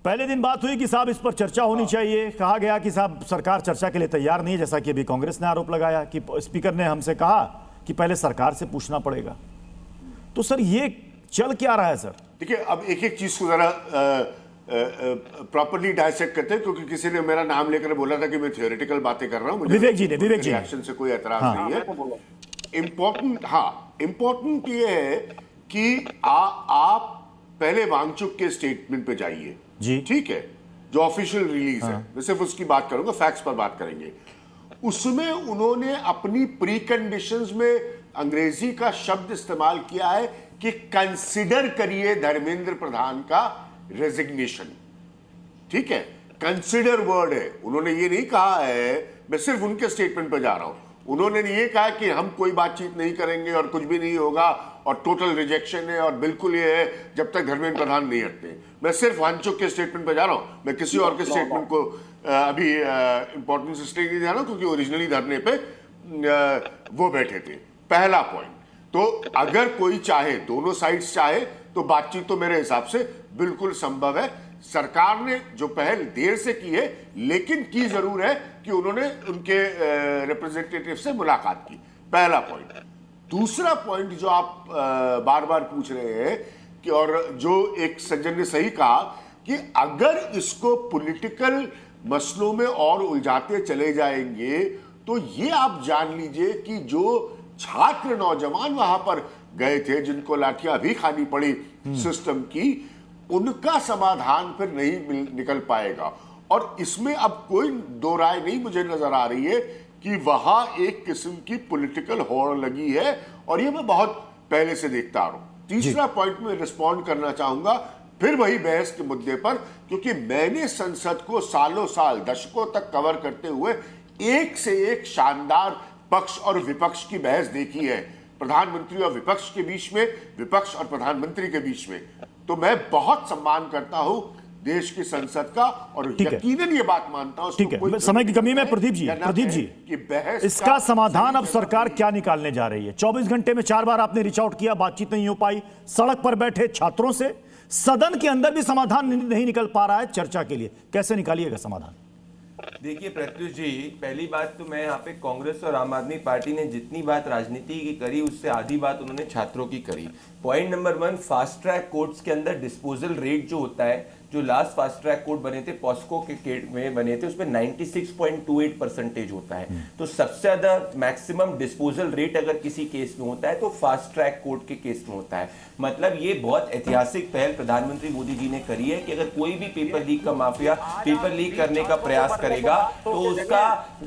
पहले दिन बात हुई कि साहब इस पर चर्चा होनी चाहिए। कहा गया कि साहब सरकार चर्चा के लिए तैयार नहीं है, जैसा कि अभी कांग्रेस ने आरोप लगाया कि स्पीकर ने हमसे कहा कि पहले सरकार से पूछना पड़ेगा। तो सर ये चल क्या रहा है सर? देखिए, अब एक एक चीज को जरा प्रॉपर्ली डायसेक्ट करते हैं, क्योंकि किसी ने मेरा नाम लेकर बोला था कि मैं थियोरेटिकल बातें कर रहा हूं। विवेक जी ने रिएक्शन से कोई एतराज नहीं है। इंपॉर्टेंट ये है कि आप पहले वांगचुक के स्टेटमेंट पे जाइए जी, ठीक है, जो ऑफिशियल रिलीज है। मैं सिर्फ उसकी बात करूंगा, फैक्ट्स पर बात करेंगे। उसमें उन्होंने अपनी प्री कंडीशंस में अंग्रेजी का शब्द इस्तेमाल किया है कि कंसिडर करिए धर्मेंद्र प्रधान का रेजिग्नेशन। ठीक है, कंसिडर वर्ड है। उन्होंने ये नहीं कहा है, मैं सिर्फ उनके स्टेटमेंट पर जा रहा हूं, उन्होंने ये कहा कि हम कोई बातचीत नहीं करेंगे और कुछ भी नहीं होगा और टोटल रिजेक्शन है और बिल्कुल ये है जब तक धर्मेंद्र प्रधान नहीं हटते। मैं सिर्फ वांगचुक के स्टेटमेंट पर जा रहा हूं, मैं किसी और के स्टेटमेंट को अभी इंपॉर्टेंस इसलिए नहीं जा रहा हूं क्योंकि ओरिजिनली धरने पे वो बैठे थे। पहला पॉइंट, तो अगर कोई चाहे, दोनों साइड्स चाहे, तो बातचीत तो मेरे हिसाब से बिल्कुल संभव है। सरकार ने जो पहल देर से की है, लेकिन की जरूर है कि उन्होंने उनके रिप्रेजेंटेटिव से मुलाकात की। पहला पॉइंट। दूसरा पॉइंट जो आप बार बार पूछ रहे हैं कि, और जो एक सज्जन ने सही कहा कि अगर इसको पॉलिटिकल मसलों में और उलझाते चले जाएंगे तो ये आप जान लीजिए कि जो छात्र नौजवान वहां पर गए थे, जिनको लाठियां भी खानी पड़ी सिस्टम की, उनका समाधान फिर नहीं निकल पाएगा। और इसमें अब कोई दो राय नहीं मुझे नजर आ रही है कि वहां एक किस्म की पॉलिटिकल होड़ लगी है, और ये मैं बहुत पहले से देखता आ रहा हूं। तीसरा पॉइंट में रिस्पॉन्ड करना चाहूंगा, फिर वही बहस के मुद्दे पर, क्योंकि मैंने संसद को सालों साल, दशकों तक कवर करते हुए एक से एक शानदार पक्ष और विपक्ष की बहस देखी है, प्रधानमंत्री और विपक्ष के बीच में, विपक्ष और प्रधानमंत्री के बीच में। तो मैं बहुत सम्मान करता हूं देश की संसद का, और यकीनन ये बात मानता हूं। ठीक है, समय की कमी में प्रदीप जी कि बहस इसका समाधान अब सरकार क्या निकालने जा रही है? 24 घंटे में 4 बार आपने रीच आउट किया, बातचीत नहीं हो पाई, सड़क पर बैठे छात्रों से, सदन के अंदर भी समाधान नहीं निकल पा रहा है चर्चा के लिए, कैसे निकालिएगा समाधान? देखिए प्रत्युष जी, पहली बात तो मैं यहाँ पे कांग्रेस और आम आदमी पार्टी ने जितनी बात राजनीति की करी, उससे आधी बात उन्होंने छात्रों की करी। Point number 1, fast track courts के अंदर डिस्पोजल रेट जो होता है, जो लास्ट फास्ट ट्रैक कोर्ट बने थे, पॉस्को के में बने थे, उसमें 96.28% होता है। तो सबसे ज्यादा मैक्सिमम डिस्पोजल रेट अगर किसी केस में होता है तो फास्ट ट्रैक कोर्ट के केस में होता है। मतलब ये बहुत ऐतिहासिक पहल प्रधानमंत्री मोदी जी ने करी है कि अगर कोई भी पेपर लीक का माफिया पेपर लीक करने का प्रयास करेगा तो उसका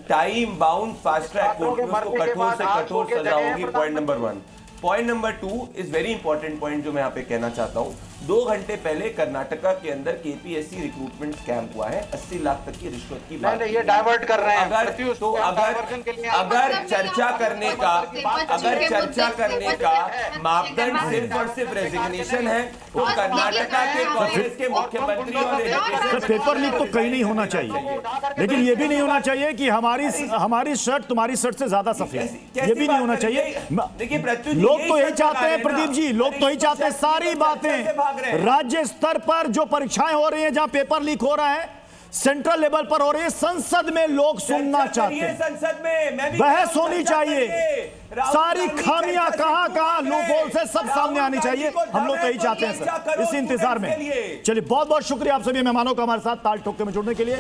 time bound fast track court में उसको कठोर से कठोर सजा होगी। Point number 1। Point number 2 is very important point जो मैं यहाँ पे कहना चाहता हूँ। 2 घंटे पहले कर्नाटका के अंदर केपीएससी रिक्रूटमेंट स्कैम हुआ है, 80 लाख तक की रिश्वत की बात। ये डाइवर्ट कर रहे हैं। अगर चर्चा करने का मापदंड सिर्फ और सिर्फ रेजिग्नेशन है तो कर्नाटका के कांग्रेस के मुख्यमंत्री और पेपर लीक तो कहीं नहीं होना चाहिए, लेकिन ये भी नहीं होना चाहिए कि हमारी शर्ट तुम्हारी शर्ट से ज्यादा सफेद, ये भी नहीं होना चाहिए। देखिए प्रत्युष, लोग तो यही चाहते हैं प्रदीप जी, लोग तो यही चाहते हैं सारी बातें राज्य स्तर पर जो परीक्षाएं हो रही हैं, जहां पेपर लीक हो रहा है, सेंट्रल लेवल पर हो रही है, संसद में लोग सुनना चाहते हैं। संसद में बहस होनी चाहिए, सारी खामियां कहां लूप होल से सब सामने आनी चाहिए। हम लोग तो यही चाहते हैं सर, इस इंतजार में। चलिए, बहुत बहुत शुक्रिया आप सभी मेहमानों का हमारे साथ ताल ठोक के में जुड़ने के लिए।